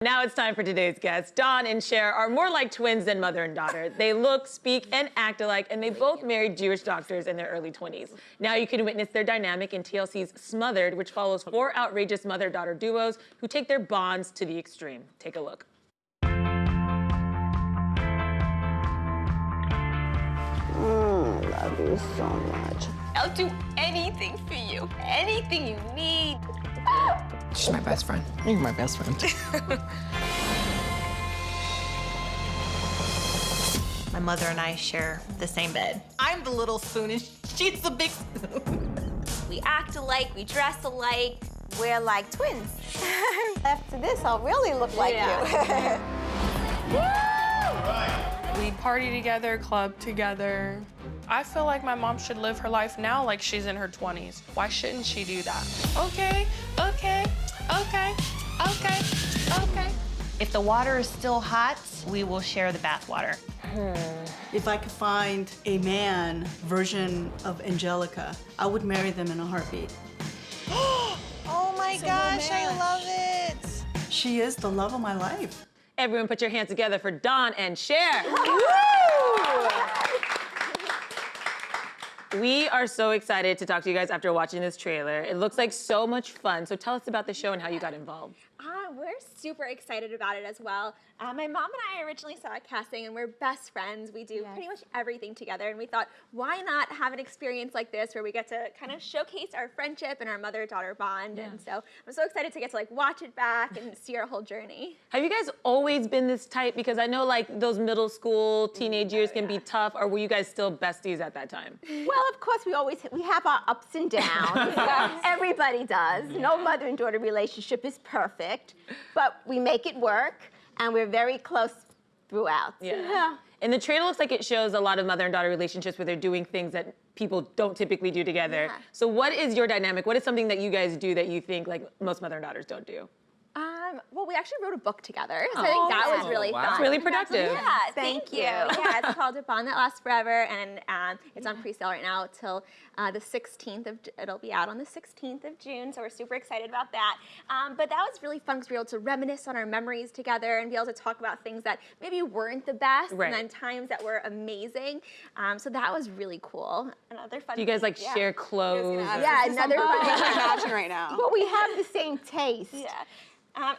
Now it's time for today's guests. Dawn and Cher are more like twins than mother and daughter. They look, speak, and act alike, and they both married Jewish doctors in their early 20s. Now you can witness their dynamic in TLC's Smothered, which follows 4 outrageous mother-daughter duos who take their bonds to the extreme. Take a look. Love you so much. I'll do anything for you. Anything you need. She's my best friend. You're my best friend. My mother and I share the same bed. I'm the little spoon and she's the big spoon. We act alike, we dress alike. We're like twins. After this, I'll really look like you. We party together, club together. I feel like my mom should live her life now like she's in her 20s. Why shouldn't she do that? Okay, okay, okay, okay, okay. If the water is still hot, we will share the bath water. If I could find a man version of Angelica, I would marry them in a heartbeat. Oh my gosh, I love it. She is the love of my life. Everyone put your hands together for Dawn and Cher. We are so excited to talk to you guys after watching this trailer. It looks like so much fun. So tell us about the show and how you got involved. We're super excited about it as well. My mom and I originally saw a casting and we're best friends. We do pretty much everything together, and we thought, why not have an experience like this where we get to kind of showcase our friendship and our mother-daughter bond. And so I'm so excited to get to like watch it back and see our whole journey. Have you guys always been this tight? Because I know like those middle school, teenage years can be tough, or were you guys still besties at that time? Well, of course, we have our ups and downs. Everybody does. No mother and daughter relationship is perfect, but we make it work, and we're very close throughout. Yeah. And the trailer looks like it shows a lot of mother and daughter relationships where they're doing things that people don't typically do together. Yeah. So what is your dynamic? What is something that you guys do that you think like most mother and daughters don't do? Well, we actually wrote a book together, so I think that was really fun. That's really productive. Yeah, thank you. Yeah, it's called A Bond That Lasts Forever, and it's on pre-sale right now till the 16th of, it'll be out on the 16th of June, so we're super excited about that. But that was really fun because we were able to reminisce on our memories together and be able to talk about things that maybe weren't the best, and then times that were amazing. So that was really cool. Another fun Do you guys like share clothes? Yeah, another fun Imagine right now. But we have the same taste. Yeah.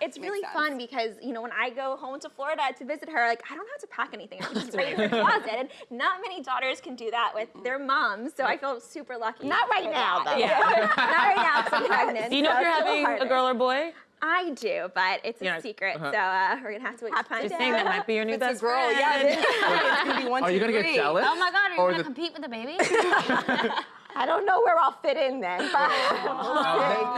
It's really fun because, you know, when I go home to Florida to visit her, like, I don't have to pack anything. I can just right in her closet. And not many daughters can do that with their moms, so I feel super lucky. Not right now, though. Yeah. Not right now because I'm pregnant. Do you know so if you're it's having little a girl or boy? I do, but it's a secret, so we're going to have to wait to find Just out. saying that might be your new best friend. It's gonna be 1, 2, Are you gonna get 3. jealous? Oh my God, are Or you gonna the- compete with the baby? I don't know where I'll fit in then.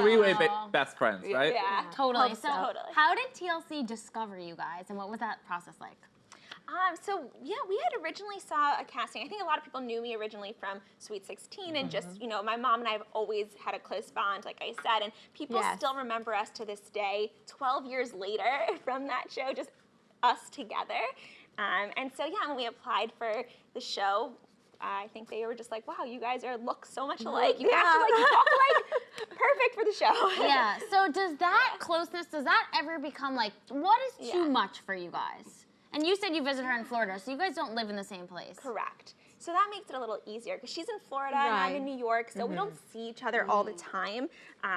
Three-way best friends, right? Yeah. Totally. So, Totally. how did TLC discover you guys, and what was that process like? So yeah, we had originally saw a casting. I think a lot of people knew me originally from Sweet 16 and just, you know, my mom and I have always had a close bond, like I said, and people still remember us to this day, 12 years later from that show, just us together. And so yeah, when we applied for the show, I think they were just like, wow, you guys look so much alike. You act alike, you talk alike. Perfect for the show. Yeah. So does that closeness, does that ever become like, what is too much for you guys? And you said you visit her in Florida, so you guys don't live in the same place. Correct. So that makes it a little easier because she's in Florida and I'm in New York, so we don't see each other all the time.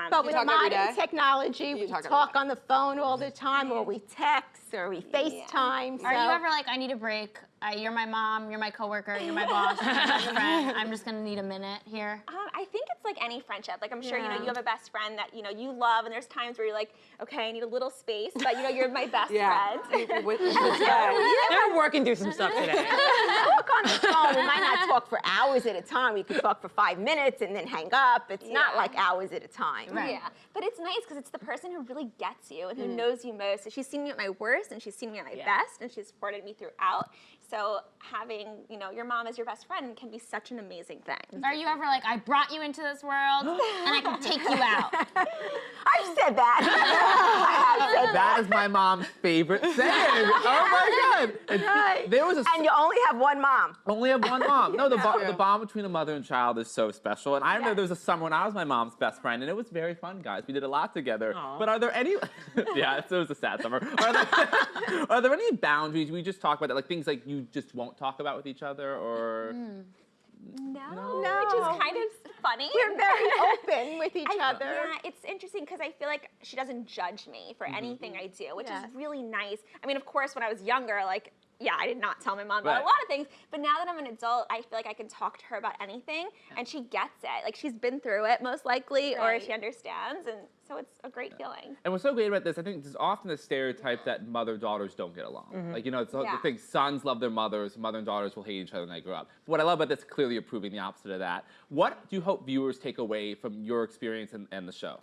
But with talk every day? modern technology, we talk on the phone all the time, or we text, or we FaceTime. Are you ever like, I need a break? You're my mom, you're my coworker, you're my boss, you're my best friend. I'm just gonna need a minute here. I think it's like any friendship. Like I'm sure, you know, you have a best friend that, you know, you love, and there's times where you're like, okay, I need a little space, but you know, you're my best friend. They're working through some stuff today. talk on the phone? We might not talk for hours at a time. We could talk for 5 minutes and then hang up. It's not like hours at a time. Yeah, but it's nice because it's the person who really gets you and who knows you most. So she's seen me at my worst and she's seen me at my best, and she's supported me throughout. So having, you know, your mom as your best friend can be such an amazing thing. Are you ever like, I brought you into this world and I can take you out? I've said that. I have said that. That is my mom's favorite saying. Oh my God. And there was a And you only have one mom. only have one mom. No, the bond between a mother and child is so special. And I remember there was a summer when I was my mom's best friend, and it was very fun, guys. We did a lot together. Aw. But are there any? Yeah, it was a sad summer. Are there any boundaries? We just talk about that, like things like you just won't talk about with each other, or? No, which is kind of funny. We're very open with each other. Yeah, it's interesting because I feel like she doesn't judge me for anything I do, which is really nice. I mean, of course, when I was younger, like, yeah, I did not tell my mom about a lot of things, but now that I'm an adult, I feel like I can talk to her about anything, and she gets it. Like, she's been through it, most likely, or she understands, and so it's a great feeling. And what's so great about this, I think there's often the stereotype that mother-daughters don't get along. Like, you know, it's the thing, sons love their mothers, mother and daughters will hate each other when they grow up. What I love about this, clearly you're proving the opposite of that. What do you hope viewers take away from your experience and the show?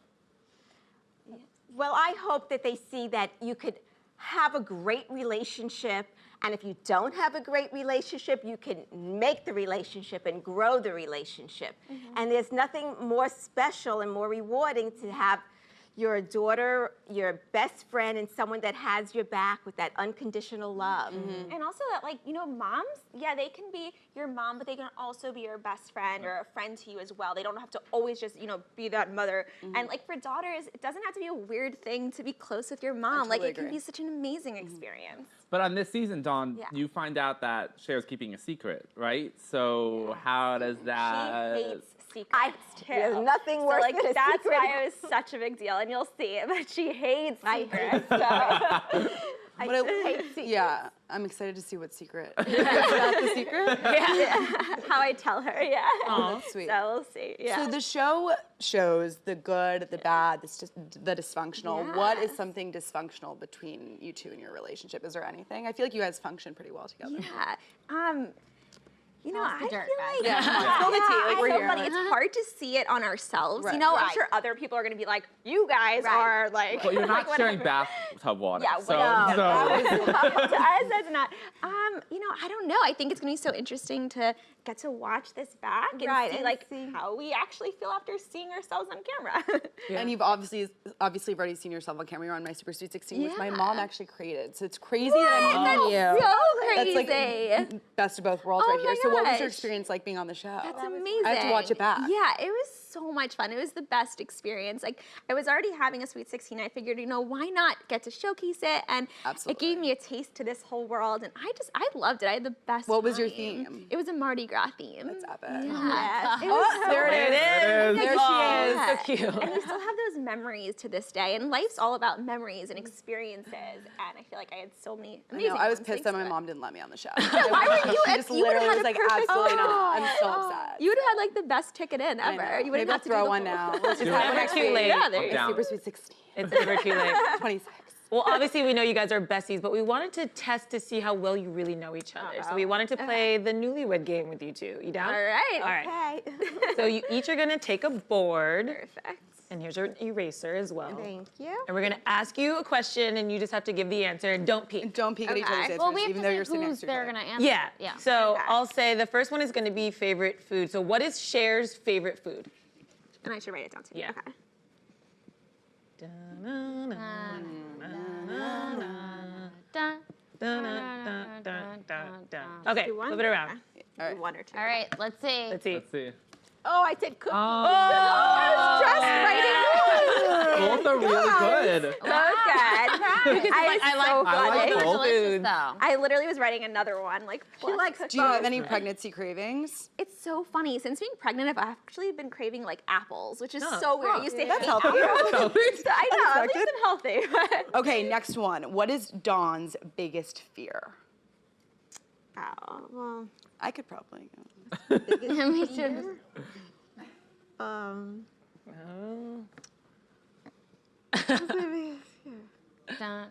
Well, I hope that they see that you could have a great relationship, and if you don't have a great relationship, you can make the relationship and grow the relationship. And there's nothing more special and more rewarding to have your daughter, your best friend, and someone that has your back with that unconditional love. And also that, like, you know, moms, yeah, they can be your mom, but they can also be your best friend or a friend to you as well. They don't have to always just, you know, be that mother. And like for daughters, it doesn't have to be a weird thing to be close with your mom. Like it can be such an amazing experience. But on this season, Dawn, you find out that Cher's keeping a secret, right? So how does that? She hates secrets too. There's nothing worse like, than a that's secret. why it was such a big deal, and you'll see. But she hates secrets. Yeah, I'm excited to see what secret. Is that the secret? How I tell her, Oh, sweet. So we'll see. Yeah. So the show shows the good, the bad, the dysfunctional. What is something dysfunctional between you two in your relationship? Is there anything? I feel like you guys function pretty well together. Yeah. You know, I feel dirt, like Yeah, come on, spill the tea. Like, we're it's so here. funny. It's hard to see it on ourselves. Right. You know, I'm Right. sure other people are going to be like, "You guys are like." Well, you're not like, sharing whatever. bathtub water. Yeah, so, to us, that's not. You know, I don't know. I think it's going to be so interesting to get to watch this back and see like how we actually feel after seeing ourselves on camera. And you've obviously already seen yourself on camera. You're on My Super Sweet 16, which my mom actually created. So it's crazy that I'm meeting you. So crazy. That's like best of both worlds right Oh here. my So what was your gosh. experience like being on the show? That's amazing. I have to watch it back. Yeah, it was so much fun. It was the best experience. Like, I was already having a Sweet 16. I figured, you know, why not get to showcase it? And it gave me a taste to this whole world. And I loved it. I had the best What was your time. theme? It was a Mardi Gras theme. That's epic. Yes. It was so there it is. There she is. Yeah. So cute. And you still have those memories to this day. And life's all about memories and experiences. And I feel like I had so many I amazing know, I was ones pissed thanks that to my it. mom didn't let me on the show. Why were you She at- just you would've literally had was a like, perfect- absolutely not. I'm so upset. You would have had like the best ticket in I ever. know. You wouldn't Maybe I'll have to do throw the one whole- now. Let's just You're have never one next too week. late. Yeah, there you down. Super Sweet 16. It's never too late. 26. Well, obviously, we know you guys are besties, but we wanted to test to see how well you really know each other. So we wanted to play the newlywed game with you two. You down? All right. All right. Okay. So you each are gonna take a board, Perfect. and here's your eraser as well. Thank you. And we're gonna ask you a question, and you just have to give the answer, and don't peek. Don't peek at each other's Okay. answers, Well, we have even to though you're see sitting who's next to each they're other. gonna answer. Yeah. Yeah. So Okay. I'll say the first one is gonna be favorite food. So what is Cher's favorite food? And I should write it down too. Yeah. Okay. Okay, Do one? flip it around. All right. One or two. All right, let's see. Let's see. Let's see. Oh, I said cookies. Just writing. Both are really good. Good. I like so I like funny. both. Delicious foods. though. I literally was writing another one. Like, she likes Do you have any pregnancy cravings? It's so funny. Since being pregnant, I've actually been craving like apples, which is Oh. so weird. I used to hate healthy. apples. That's So I know, at least Unexpected. I'm healthy. Okay, next one. What is Dawn's biggest fear? Oh, well. I could probably go. Me too. Dun, dun.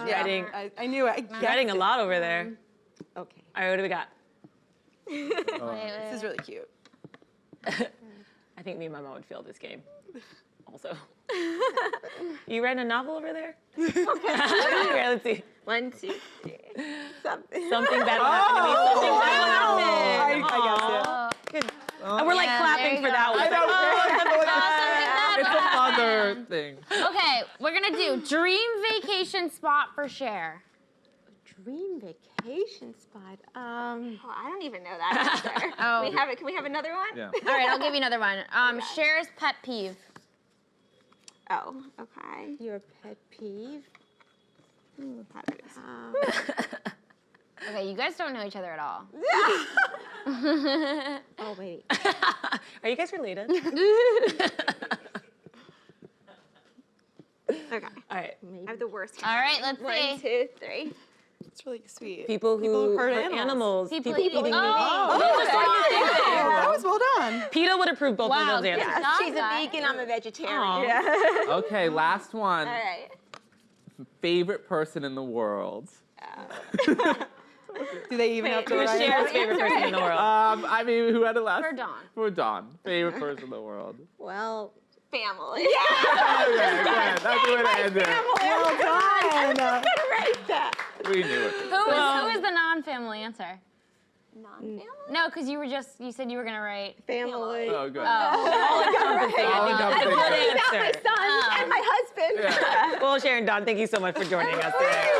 She's writing, I knew it. I she's guessed writing a it. lot over there. Okay. All right, what do we got? This is really cute. I think me and my mom would fail this game. Also. You writing a novel over there? Okay, let's see. 1, 2, 3. Something bad will happen to me. Something bad will happen. I guess it. Good. And we're like clapping for that one. I know. Something It's a bad mother happened. thing. Okay, we're gonna do dream vacation spot for Cher. Dream vacation spot. Oh, I don't even know that answer. Oh. Can we have another one? Yeah. All right, I'll give you another one. Cher's pet peeve. Oh, okay. Your pet peeve. Okay, you guys don't know each other at all. Oh, wait. Are you guys related? Okay. All right. I have the worst. All right, let's One, see. 2, 3. It's really sweet. People who hurt animals. People eating eating meat. meat. That was well done. PETA would approve both Wow, of those answers. good job, She's a guys. vegan, I'm a vegetarian. Aw. Yeah. Okay, last one. All right. Favorite person in the world. Do they even have to Who's write Cher's it? favorite person in the world? I mean, who had it last? For Dawn. For Dawn. Favorite person in the world. Well, Family. Okay, good. That's the way to end it. Well done. We knew it. Who is the non-family answer? Non-family? No, because you said you were gonna write. family. Oh, good. All encompassing. I think that's a good My answer. son and my husband. Yeah. Well, Cher and Dawn, thank you so much for joining us today.